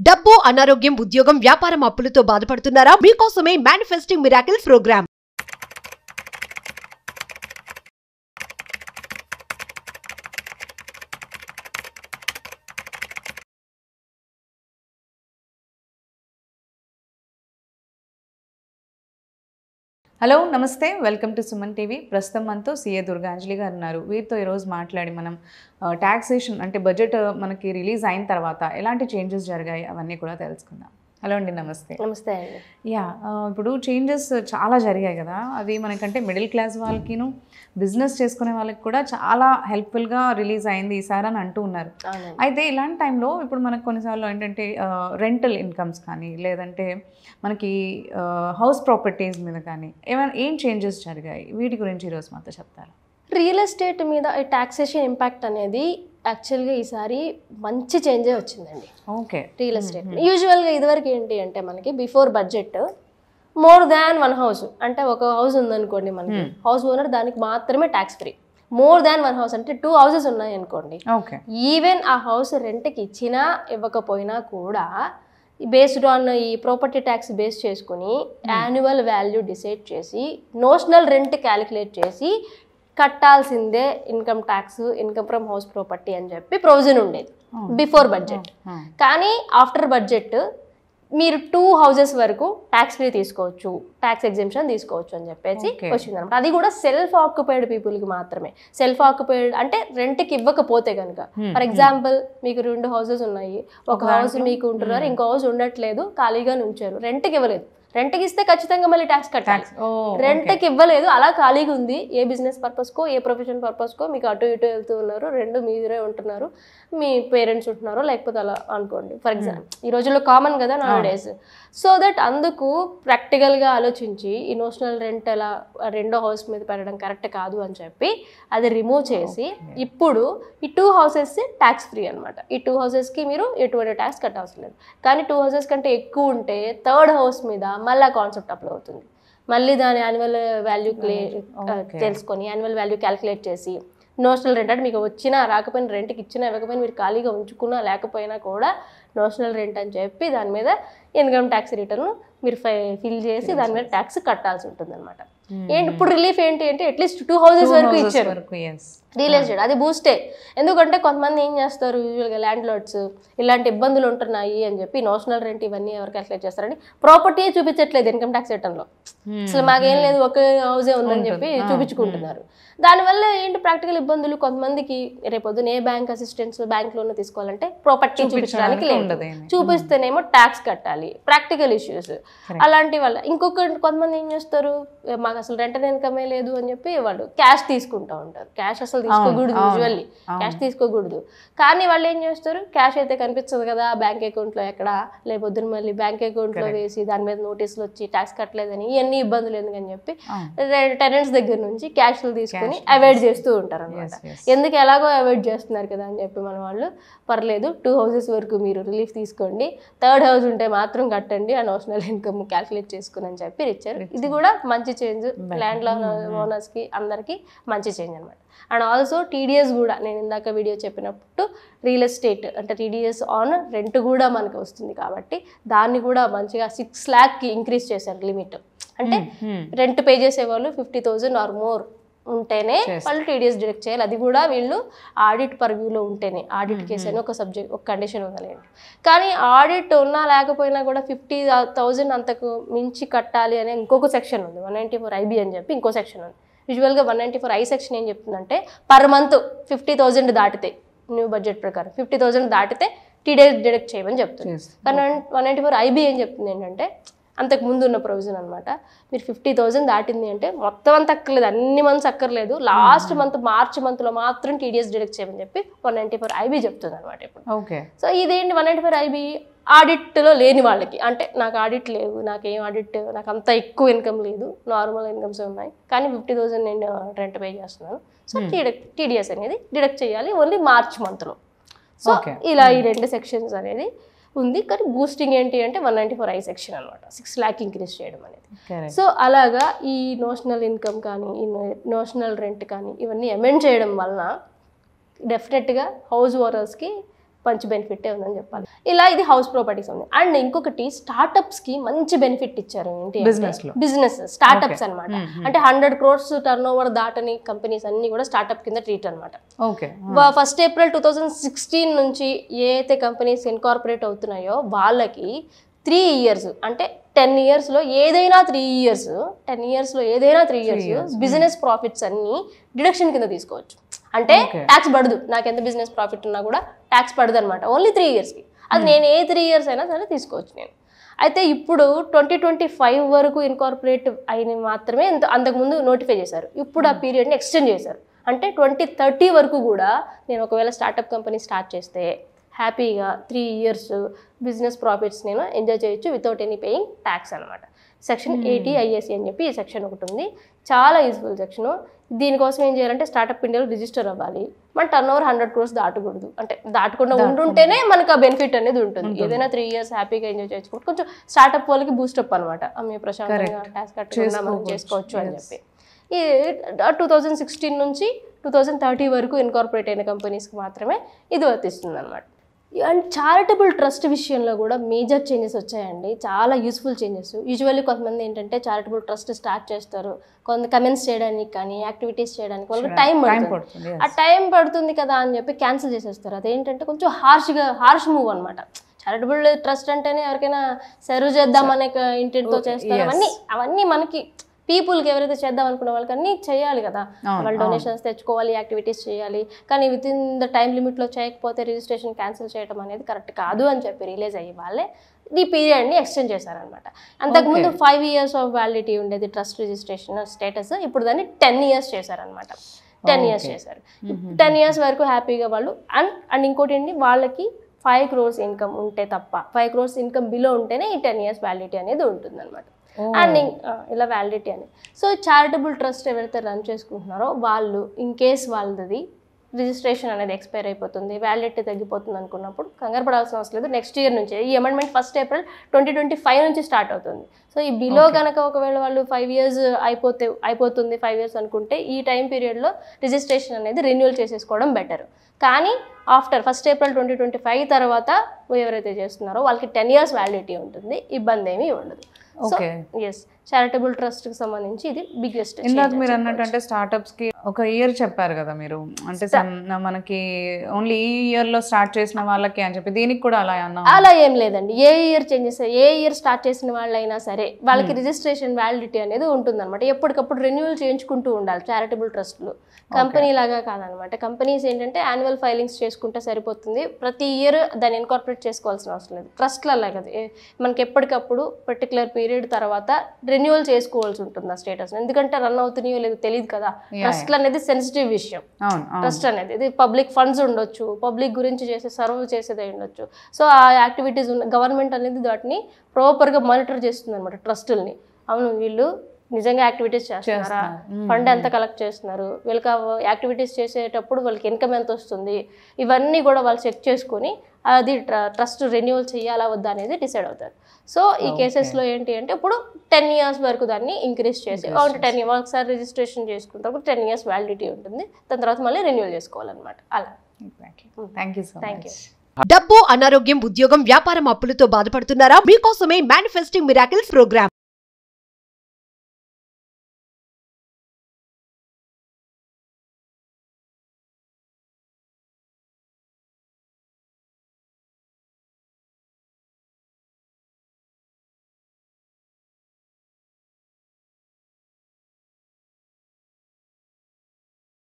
డబ్బు, అనారోగ్యం, ఉద్యోగం, వ్యాపారం, అప్పులతో బాధపడుతున్నారా? మీకోసమే మేనిఫెస్టింగ్ మిరాకిల్స్ ప్రోగ్రామ్. హలో నమస్తే, వెల్కమ్ టు సుమన్ టీవీ. ప్రస్తుతం మనతో సీఏ దుర్గాంజలి గారు ఉన్నారు. వీరితో ఈరోజు మాట్లాడి మనం ట్యాక్సేషన్ అంటే బడ్జెట్ మనకి రిలీజ్ అయిన తర్వాత ఎలాంటి చేంజెస్ జరిగాయి అవన్నీ కూడా తెలుసుకుందాం. హలో అండి, నమస్తే. నమస్తే అండి. ఇప్పుడు చేంజెస్ చాలా జరిగాయి కదా, అది మనకంటే మిడిల్ క్లాస్ వాళ్ళకిను బిజినెస్ చేసుకునే వాళ్ళకి కూడా చాలా హెల్ప్ఫుల్గా రిలీజ్ అయింది ఈసారి అని అంటూ ఉన్నారు. అయితే ఇలాంటి టైంలో ఇప్పుడు మనకు కొన్నిసార్లు ఏంటంటే రెంటల్ ఇన్కమ్స్ కానీ లేదంటే మనకి హౌస్ ప్రాపర్టీస్ మీద కానీ ఏం చేంజెస్ జరిగాయి, వీటి గురించి ఈరోజు మాతో చెప్తారు. రియల్ ఎస్టేట్ మీద ఈ టాక్సేషన్ ఇంపాక్ట్ అనేది యాక్చువల్గా ఈసారి మంచి చేంజే వచ్చిందండి. ఓకే. రియల్ ఎస్టేట్ యూజువల్గా ఇదివరకు ఏంటి అంటే మనకి before budget more than one house అంటే ఒక హౌస్ ఉందనుకోండి, మనకి హౌస్ ఓనర్ దానికి మాత్రమే tax free. More than one house అంటే 2 houses ఉన్నాయి అనుకోండి, ఈవెన్ ఆ హౌస్ రెంట్కి ఇచ్చినా ఇవ్వకపోయినా కూడా బేస్డ్ ఆన్ ఈ ప్రాపర్టీ ట్యాక్స్ బేస్ చేసుకుని యాన్యువల్ వాల్యూ డిసైడ్ చేసి నోషనల్ రెంట్ క్యాలిక్యులేట్ చేసి కట్టాల్సిందే income tax, income from house property అని చెప్పి ప్రొవిజన్ ఉండేది బిఫోర్ బడ్జెట్. కానీ ఆఫ్టర్ బడ్జెట్ మీరు 2 houses వరకు ట్యాక్స్ ఫ్రీ తీసుకోవచ్చు, ట్యాక్స్ ఎగ్జెంప్షన్ తీసుకోవచ్చు అని చెప్పేసి వచ్చింది అనమాట. అది కూడా సెల్ఫ్ ఆక్యుపైడ్ పీపుల్కి మాత్రమే. సెల్ఫ్ ఆక్యుపైడ్ అంటే రెంట్కి ఇవ్వకపోతే కనుక, ఫర్ ఎగ్జాంపుల్ మీకు 2 houses ఉన్నాయి, ఒక హౌస్ మీకు ఉంటున్నారు, ఇంకో హౌస్ ఉండట్లేదు, ఖాళీగా ఉంచారు, రెంట్కి ఇవ్వలేదు. రెంట్కి ఇస్తే ఖచ్చితంగా మళ్ళీ ట్యాక్స్ కట్టాలి. రెంట్కి ఇవ్వలేదు, అలా ఖాళీగా ఉంది, ఏ బిజినెస్ పర్పస్కో ఏ ప్రొఫెషన్ పర్పస్కో మీకు అటు ఇటు వెళ్తూ ఉన్నారు, 2 మీరే ఉంటున్నారు, మీ పేరెంట్స్ ఉంటున్నారు, లేకపోతే అలా అనుకోండి ఫర్ ఎగ్జాంపుల్. ఈ రోజుల్లో కామన్ కదా నౌ డేస్. సో దట్ అందుకు ప్రాక్టికల్గా ఆలోచించి ఈ నోషనల్ రెంట్ ఎలా 2వ హౌస్ మీద పెట్టడం కరెక్ట్ కాదు అని చెప్పి అది రిమూవ్ చేసి ఇప్పుడు ఈ 2 houses ట్యాక్స్ ఫ్రీ అనమాట. ఈ 2 houses మీరు ఎటువంటి ట్యాక్స్ కట్టాల్సిన లేదు. కానీ 2 houses కంటే ఎక్కువ ఉంటే 3rd house మీద మళ్ళీ కాన్సెప్ట్ అప్లై అవుతుంది. మళ్ళీ దాని యాన్యువల్ వాల్యూ తెలుసుకొని యాన్యువల్ వాల్యూ క్యాలిక్యులేట్ చేసి నోషనల్ రెంట్ అంటే మీకు వచ్చినా రాకపోయినా, రెంట్కి ఇచ్చినా ఇవ్వకపోయినా, మీరు ఖాళీగా ఉంచుకున్నా లేకపోయినా కూడా నోషనల్ రెంట్ అని చెప్పి దాని మీద ఇన్కమ్ ట్యాక్స్ రిటర్న్ మీరు ఫిల్ చేసి దాని మీద ట్యాక్స్ కట్టాల్సి ఉంటుంది అనమాట. ఏంటి ఇప్పుడు రిలీఫ్ ఏంటి అంటే అట్లీస్ట్ 2 houses వరకు ఇచ్చారు రియల్ ఎస్టేట్. అది బూస్టే. ఎందుకంటే కొంతమంది ఏం చేస్తారు, యూజువల్గా ల్యాండ్ లార్డ్స్ ఇలాంటి ఇబ్బందులు ఉంటున్నాయి అని చెప్పి నోషనల్ రెంట్ ఇవన్నీ ఎవరు క్యాల్కులేట్ చేస్తారని ప్రాపర్టీ చూపించట్లేదు ఇన్కమ్ ట్యాక్స్ రిటర్న్లో. అసలు మాకేం లేదు, ఒక హౌసే ఉందని చెప్పి చూపించుకుంటున్నారు. దానివల్ల ఏంటి ప్రాక్టికల్ ఇబ్బందులు కొంతమందికి. రేపొద్దున ఏ బ్యాంక్ అసిస్టెన్స్ బ్యాంక్ లోన్ తీసుకోవాలంటే ప్రాపర్టీ చూపించడానికి లేదు, చూపిస్తేనేమో ట్యాక్స్ కట్టాలి, ప్రాక్టికల్ ఇష్యూస్ అలాంటి వల్ల. కొంతమంది ఏం చేస్తారు, మాకు అసలు రెంటల్ ఇన్కమే లేదు అని చెప్పి వాళ్ళు క్యాష్ తీసుకుంటూ ఉంటారు. క్యాష్ అసలు తీసుకోకూడదు, యూజువల్లీ క్యాష్ తీసుకోకూడదు. కానీ వాళ్ళు ఏం చేస్తారు, క్యాష్ అయితే కనిపించదు కదా బ్యాంక్ అకౌంట్లో ఎక్కడ, లేకపోతే మళ్ళీ బ్యాంక్ అకౌంట్లో వేసి దాని మీద నోటీసులు వచ్చి ట్యాక్స్ కట్టలేదని ఇవన్నీ ఇబ్బందులు ఎందుకని చెప్పి టెనెంట్స్ దగ్గర నుంచి క్యాష్లు తీసుకుని అవాయిడ్ చేస్తూ ఉంటారు అనమాట. ఎందుకు ఎలాగో అవాయిడ్ చేస్తున్నారు కదా అని చెప్పి మన వాళ్ళు పర్లేదు 2 houses వరకు మీరు రిలీఫ్ తీసుకోండి, 3rd house ఉంటే మాత్రం కట్టండి, ఆ నోషనల్ ఇన్కమ్ క్యాల్కులేట్ చేసుకుని అని చెప్పి ఇచ్చారు. ఇది కూడా మంచి చేంజ్, ల్యాండ్ ఓనర్స్కి అందరికీ మంచి చేంజ్ అనమాట. అండ్ ఆల్సో టీడీఎస్ కూడా నేను ఇందాక వీడియో చెప్పినప్పుడు రియల్ ఎస్టేట్ అంటే టీడీఎస్ ఆన్ రెంట్ కూడా మనకు వస్తుంది కాబట్టి దాన్ని కూడా మంచిగా 6 lakhs ఇంక్రీజ్ చేశారు లిమిట్. అంటే రెంట్ పే చేసేవాళ్ళు 50,000 ఆర్ మోర్ ఉంటేనే వాళ్ళు టీడీఎస్ డిడక్ట్ చేయాలి. అది కూడా వీళ్ళు ఆడిట్ పర్వ్యూలో ఉంటేనే. ఆడిట్ కేసు అని ఒక కండిషన్ ఉండాలండి. కానీ ఆడిట్ ఉన్నా లేకపోయినా కూడా 50,000 అంతకు మించి కట్టాలి అనే ఇంకొక సెక్షన్ ఉంది, 194IB అని చెప్పి ఇంకో సెక్షన్ ఉంది. యూజువల్గా 194I సెక్షన్ ఏం చెప్తుందంటే పర్ మంత్ 50,000 దాటితే, న్యూ బడ్జెట్ ప్రకారం 50,000 దాటితే టీడీఎస్ డిడక్ట్ చేయమని చెప్తుంది. కానీ 194IB ఏం చెప్తుంది ఏంటంటే అంతకు ముందు ఉన్న ప్రొవిజన్ అనమాట, మీరు 50,000 దాటింది అంటే మొత్తం అంత అక్కర్లేదు, అన్ని మంత్స్ అక్కర్లేదు, లాస్ట్ మంత్ మార్చ్ మంత్లో మాత్రం టీడీఎస్ డిడక్ట్ చేయమని చెప్పి 194IB చెప్తుంది అనమాట ఇప్పుడు. సో ఇదేంటి 194IB ఆడిట్లో లేని వాళ్ళకి, అంటే నాకు ఆడిట్ లేవు, నాకేం ఆడిట్, నాకు అంత ఎక్కువ ఇన్కమ్ లేదు, నార్మల్ ఇన్కమ్స్ ఉన్నాయి, కానీ 50,000 నేను రెంట్ పే చేస్తున్నాను, సో టీడీఎస్ అనేది డిడక్ట్ చేయాలి ఓన్లీ మార్చ్ మంత్లో. సో ఇలా ఈ 2 సెక్షన్స్ అనేది ఉంది. కానీ బూస్టింగ్ ఏంటి అంటే 194I సెక్షన్ అనమాట, 6 lakhs ఇంక్రీజ్ చేయడం అనేది. సో అలాగా ఈ నోషనల్ ఇన్కమ్ కానీ ఈ నోషనల్ రెంట్ కానీ ఇవన్నీ అమెండ్ చేయడం వలన డెఫినెట్గా హౌస్ ఓనర్స్కి మంచి బెనిఫిట్ ఉందని చెప్పాలి. ఇలా ఇది హౌస్ ప్రాపర్టీస్ ఉంది. అండ్ ఇంకొకటి స్టార్టప్స్ కి మంచి బెనిఫిట్ ఇచ్చారు ఏంటి బిజినెస్ స్టార్టప్స్ అనమాట. అంటే 100 crores టర్న్ ఓవర్ దాటని కంపెనీస్ అన్ని కూడా స్టార్టప్ కింద ట్రీట్ అనమాట. 1st April 2016 నుంచి ఏ అయితే కంపెనీస్ ఇన్కార్పొరేట్ అవుతున్నాయో వాళ్ళకి 3 years అంటే 10 years లో ఏదైనా 3 years 10 years లో ఏదైనా 3 years బిజినెస్ ప్రాఫిట్స్ అన్ని డిడక్షన్ కింద తీసుకోవచ్చు. అంటే ట్యాక్స్ పడదు, నాకు ఎంత బిజినెస్ ప్రాఫిట్ ఉన్నా కూడా ట్యాక్స్ పడదు అనమాట. ఓన్లీ 3 yearsకి. అది నేను ఏ 3 years అయినా సరే తీసుకోవచ్చు నేను. అయితే ఇప్పుడు 2025 వరకు ఇన్కార్పొరేట్ అయిన మాత్రమే అంతకుముందు నోటిఫై చేశారు. ఇప్పుడు ఆ పీరియడ్ని ఎక్స్టెండ్ చేశారు. అంటే 2030 వరకు కూడా నేను ఒకవేళ స్టార్టప్ కంపెనీ స్టార్ట్ చేస్తే హ్యాపీగా 3 years బిజినెస్ ప్రాఫిట్స్ నేను ఎంజాయ్ చేయొచ్చు వితౌట్ ఎనీ పేయింగ్ ట్యాక్స్ అనమాట. సెక్షన్ 80 IAC అని చెప్పి ఈ సెక్షన్ ఒకటి ఉంది. చాలా యూస్ఫుల్ సెక్షను. దీనికోసం ఏం చేయాలంటే స్టార్టప్ ఇండియాలో రిజిస్టర్ అవ్వాలి. మన టర్న్ ఓవర్ 100 crores దాటకూడదు. అంటే దాటకుండా ఉంటుంటేనే మనకు ఆ బెనిఫిట్ అనేది ఉంటుంది. ఏదైనా 3 years హ్యాపీగా ఎంజాయ్ చేసుకోవచ్చు. కొంచెం స్టార్టప్ వాళ్ళకి బూస్టప్ అనమాట. మేము ప్రశాంతంగా ట్యాక్స్ కట్టకుండా మనం చేసుకోవచ్చు అని చెప్పి. ఈ 2016 నుంచి 2030 వరకు ఇన్కార్పొరేట్ అయిన కంపెనీస్కి మాత్రమే ఇది వర్తిస్తుంది అనమాట. అండ్ చారిటబుల్ ట్రస్ట్ విషయంలో కూడా మేజర్ చేంజెస్ వచ్చాయండి. చాలా యూస్ఫుల్ చేంజెస్. యూజువల్లీ కొంతమంది ఏంటంటే చారిటబుల్ ట్రస్ట్ స్టార్ట్ చేస్తారు, కొంత కమెంట్స్ చేయడానికి కానీ యాక్టివిటీస్ చేయడానికి వాళ్ళకి టైం పడుతుంది. ఆ టైం పడుతుంది కదా అని చెప్పి క్యాన్సిల్ చేసేస్తారు. అదేంటంటే కొంచెం హార్ష్ మూవ్ అనమాట. చారిటబుల్ ట్రస్ట్ అంటేనే ఎవరికైనా సర్వ్ చేద్దామనే ఇంటితో చేస్తారు. అవన్నీ మనకి పీపుల్కి ఎవరైతే చేద్దాం అనుకున్న వాళ్ళకి అన్నీ చేయాలి కదా. వాళ్ళు డొనేషన్స్ తెచ్చుకోవాలి, యాక్టివిటీస్ చేయాలి. కానీ విత్ ఇన్ ద టైం లిమిట్లో చేయకపోతే రిజిస్ట్రేషన్ క్యాన్సిల్ చేయడం అనేది కరెక్ట్ కాదు అని చెప్పి రిలీజ్ అయ్యి వాళ్ళే ఈ పీరియడ్ని ఎక్స్టెండ్ చేశారనమాట. అంతకుముందు 5 years ఆఫ్ వ్యాలిడిటీ ఉండేది ట్రస్ట్ రిజిస్ట్రేషన్ స్టేటస్. ఇప్పుడు దాన్ని 10 years చేశారనమాట. 10 years చేశారు. 10 years వరకు హ్యాపీగా వాళ్ళు అండ్ ఇంకోటి ఏంటి, వాళ్ళకి 5 crores ఇన్కమ్ ఉంటే తప్ప 5 crores ఇన్కమ్ బిలో ఉంటేనే ఈ 10 years వ్యాలిడిటీ అనేది ఉంటుంది అనమాట. అండ్ ఇలా వ్యాలిడిటీ అని. సో చారిటబుల్ ట్రస్ట్ ఎవరైతే రన్ చేసుకుంటున్నారో వాళ్ళు ఇన్ కేస్ వాళ్ళది రిజిస్ట్రేషన్ అనేది ఎక్స్పైర్ అయిపోతుంది, వ్యాలిడిటీ తగ్గిపోతుంది అనుకున్నప్పుడు కంగారు పడాల్సిన అవసరం లేదు. నెక్స్ట్ ఇయర్ నుంచి ఈ అమెండ్మెంట్ 1st April 2025 నుంచి స్టార్ట్ అవుతుంది. సో ఈ బిలో కనుక ఒకవేళ వాళ్ళు 5 years అయిపోతుంది 5 years అనుకుంటే ఈ టైం పీరియడ్లో రిజిస్ట్రేషన్ అనేది రెన్యూవల్ చేసేసుకోవడం బెటర్. కానీ ఆఫ్టర్ 1st April 2025 తర్వాత ఎవరైతే చేస్తున్నారో వాళ్ళకి 10 years వ్యాలిడిటీ ఉంటుంది, ఇబ్బంది ఏమీ ఉండదు. చారిటబుల్ ట్రస్ట్ కి సంబంధించి ఇది బిగ్గెస్ట్. ఇందాక మీరు అన్నట్టు అంటే స్టార్టప్స్ కి ఒక ఇయర్ చెప్పారు కదా మీరు, అంటే మనకి ఓన్లీ ఈ ఇయర్ లో స్టార్ట్ చేసిన వాళ్ళకి అని చెప్పి, దీనికి కూడా అలా ఏం లేదండి. ఏ ఇయర్ స్టార్ట్ చేసిన వాళ్ళైనా సరే వాళ్ళకి రిజిస్ట్రేషన్ వ్యాలిడిటీ అనేది ఉంటుందన్నమాట. ఎప్పటికప్పుడు రెన్యూవల్ చేయించుకుంటూ ఉండాలి చారిటబుల్ ట్రస్ట్లు. కంపెనీ లాగా కాదనమాట. కంపెనీస్ ఏంటంటే యాన్యువల్ ఫైలింగ్స్ చేసుకుంటే సరిపోతుంది, ప్రతి ఇయర్ దాన్ని ఇన్కార్పొరేట్ చేసుకోవాల్సిన అవసరం లేదు. ట్రస్ట్లు అలా కదా, మనకి ఎప్పటికప్పుడు పర్టికులర్ పీరియడ్ తర్వాత రెన్యువల్ చేసుకోవాల్సి ఉంటుంది ఆ స్టేటస్. ఎందుకంటే రన్ అవుతున్నాయో లేదు తెలియదు కదా. ట్రస్ట్లు అనేది సెన్సిటివ్ విషయం. ట్రస్ట్ అనేది ఇది పబ్లిక్ ఫండ్స్ ఉండొచ్చు, పబ్లిక్ గురించి సర్వ్ చేసేది ఉండొచ్చు. సో ఆ యాక్టివిటీస్ గవర్నమెంట్ అనేది వాటిని ప్రాపర్గా మానిటర్ చేస్తుంది అనమాట ట్రస్టుల్ని. అవును వీళ్ళు నిజంగా యాక్టివిటీస్ చేస్తున్నారా, ఫండ్ ఎంత కలెక్ట్ చేస్తున్నారు, వీళ్ళకి యాక్టివిటీస్ చేసేటప్పుడు వాళ్ళకి ఇన్కమ్ ఎంత వస్తుంది, ఇవన్నీ కూడా వాళ్ళు చెక్ చేసుకొని అది ట్రస్ట్ రెన్యూవల్ చేయాలా వద్దా అనేది డిసైడ్ అవుతారు. సో ఈ కేసెస్లో ఏంటి అంటే ఇప్పుడు 10 years వరకు దాన్ని ఇంక్రీజ్ చేసి 10 years ఒకసారి రిజిస్ట్రేషన్ చేసుకుంటే 10 years వ్యాలిడిటీ ఉంటుంది, దాని తర్వాత మళ్ళీ రెన్యూవల్ చేసుకోవాలన్నమాట. అలా. Thank you. డబ్బు, అనారోగ్యం, ఉద్యోగం, వ్యాపారం అప్పులతో బాధపడుతున్నారా? మీకోసమే మేనిఫెస్టింగ్ మిరాకిల్స్ ప్రోగ్రామ్.